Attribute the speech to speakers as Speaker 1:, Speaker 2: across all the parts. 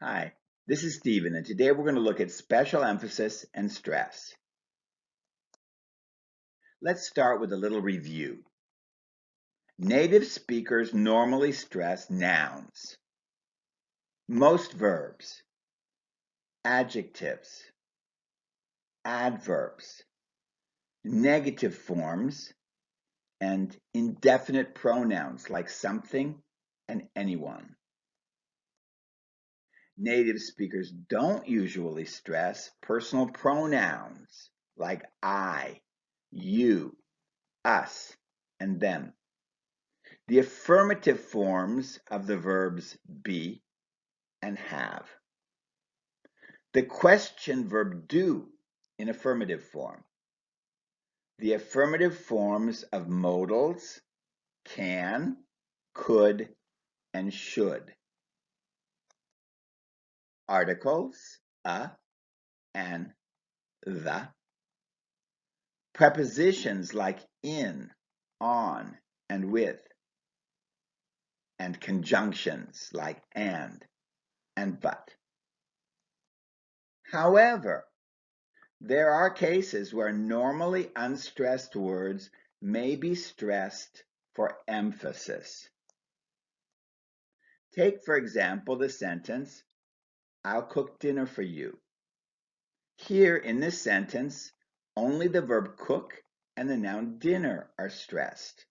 Speaker 1: Hi, this is Stephen, and today we're going to look at special emphasis and stress. Let's start with a little review. Native speakers normally stress nouns, most verbs, adjectives, adverbs, negative forms, and indefinite pronouns like something and anyone. Native speakers don't usually stress personal pronouns like I, you, us, and them. The affirmative forms of the verbs be and have. The question verb do in affirmative form. The affirmative forms of modals can, could, and should. Articles a and the. Prepositions like in, on, and with. And conjunctions like and but. However, there are cases where normally unstressed words may be stressed for emphasis. Take, for example, the sentence, I'll cook dinner for you. Here in this sentence, only the verb cook and the noun dinner are stressed.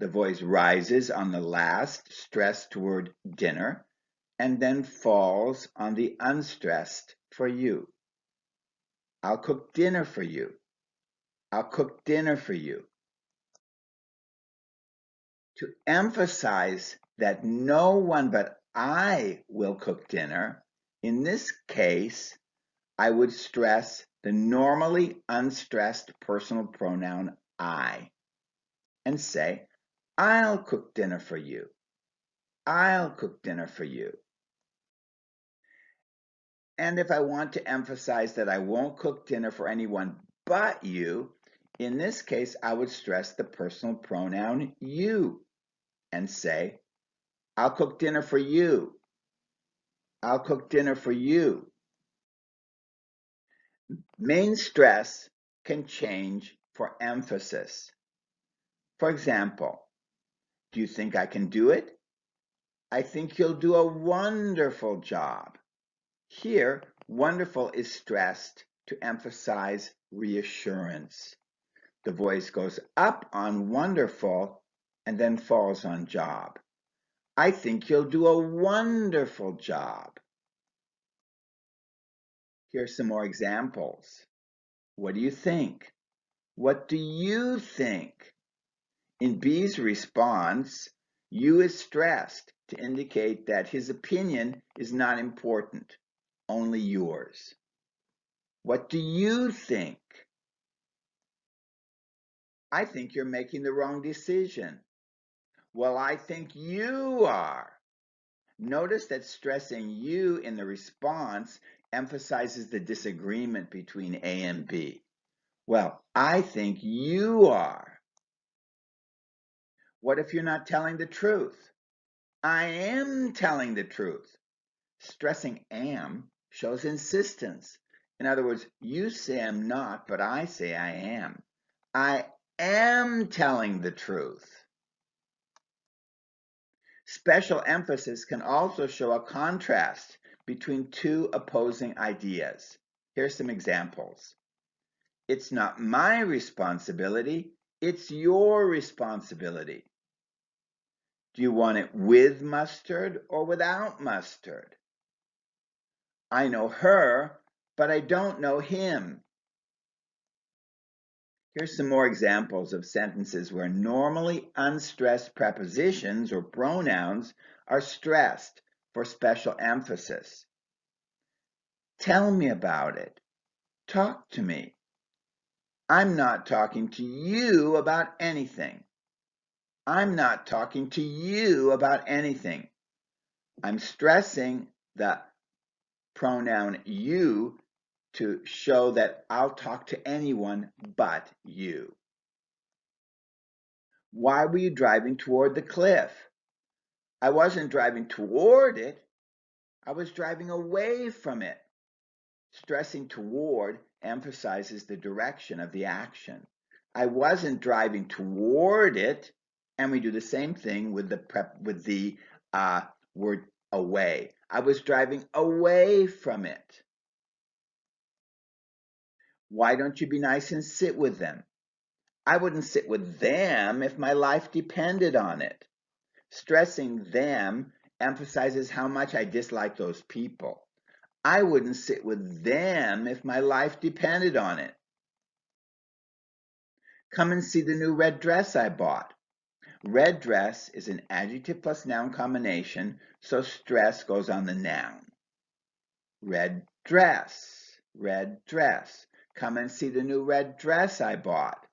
Speaker 1: The voice rises on the last stressed word dinner and then falls on the unstressed for you. I'll cook dinner for you. I'll cook dinner for you. To emphasize that no one but I will cook dinner, in this case, I would stress the normally unstressed personal pronoun I and say, I'll cook dinner for you. I'll cook dinner for you. And if I want to emphasize that I won't cook dinner for anyone but you, in this case, I would stress the personal pronoun you and say, I'll cook dinner for you. I'll cook dinner for you. Main stress can change for emphasis. For example, do you think I can do it? I think you'll do a wonderful job. Here, wonderful is stressed to emphasize reassurance. The voice goes up on wonderful and then falls on job. I think you'll do a wonderful job. Here's some more examples. What do you think? What do you think? In B's response, you is stressed to indicate that his opinion is not important, only yours. What do you think? I think you're making the wrong decision. Well, I think you are. Notice that stressing you in the response emphasizes the disagreement between A and B. Well, I think you are. What if you're not telling the truth? I am telling the truth. Stressing am shows insistence. In other words, you say I'm not, but I say I am. I am telling the truth. Special emphasis can also show a contrast between two opposing ideas. Here's some examples. It's not my responsibility, it's your responsibility. Do you want it with mustard or without mustard? I know her, but I don't know him. Here's some more examples of sentences where normally unstressed prepositions or pronouns are stressed for special emphasis. Tell me about it. Talk to me. I'm not talking to you about anything. I'm not talking to you about anything. I'm stressing the pronoun you to show that I'll talk to anyone but you. Why were you driving toward the cliff? I wasn't driving toward it. I was driving away from it. Stressing toward emphasizes the direction of the action. I wasn't driving toward it, and we do the same thing with the word away. I was driving away from it. Why don't you be nice and sit with them? I wouldn't sit with them if my life depended on it. Stressing them emphasizes how much I dislike those people. I wouldn't sit with them if my life depended on it. Come and see the new red dress I bought. Red dress is an adjective plus noun combination, so stress goes on the noun. Red dress, red dress. Come and see the new red dress I bought.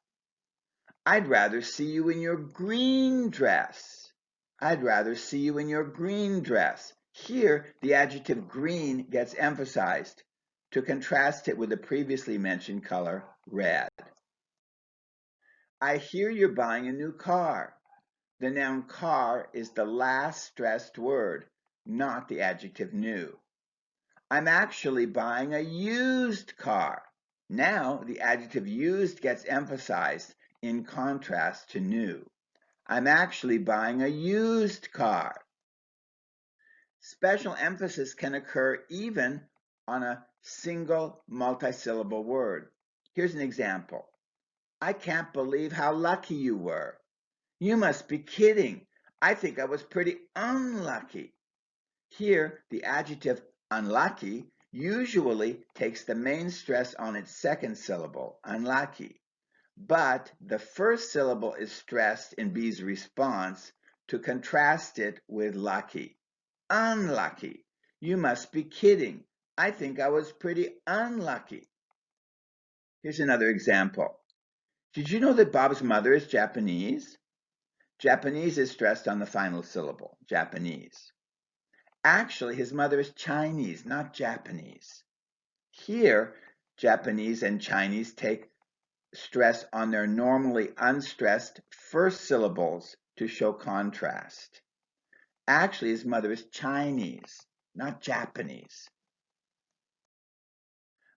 Speaker 1: I'd rather see you in your green dress. I'd rather see you in your green dress. Here, the adjective green gets emphasized to contrast it with the previously mentioned color, red. I hear you're buying a new car. The noun car is the last stressed word, not the adjective new. I'm actually buying a used car. Now, the adjective used gets emphasized in contrast to new. I'm actually buying a used car. Special emphasis can occur even on a single multisyllable word. Here's an example. I can't believe how lucky you were. You must be kidding. I think I was pretty unlucky. Here, the adjective unlucky usually takes the main stress on its second syllable, unlucky. But the first syllable is stressed in B's response to contrast it with lucky. Unlucky. You must be kidding. I think I was pretty unlucky. Here's another example. Did you know that Bob's mother is Japanese? Japanese is stressed on the final syllable, Japanese. Actually, his mother is Chinese, not Japanese. Here, Japanese and Chinese take stress on their normally unstressed first syllables to show contrast. Actually, his mother is Chinese, not Japanese.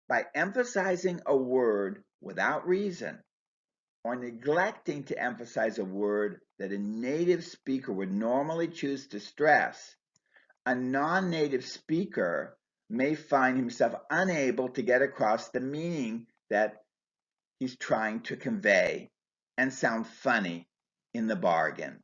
Speaker 1: By emphasizing a word without reason, or neglecting to emphasize a word that a native speaker would normally choose to stress, a non-native speaker may find himself unable to get across the meaning that he's trying to convey and sound funny in the bargain.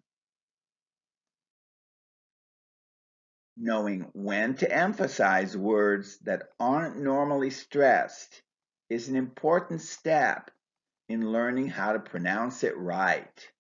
Speaker 1: Knowing when to emphasize words that aren't normally stressed is an important step in learning how to pronounce it right.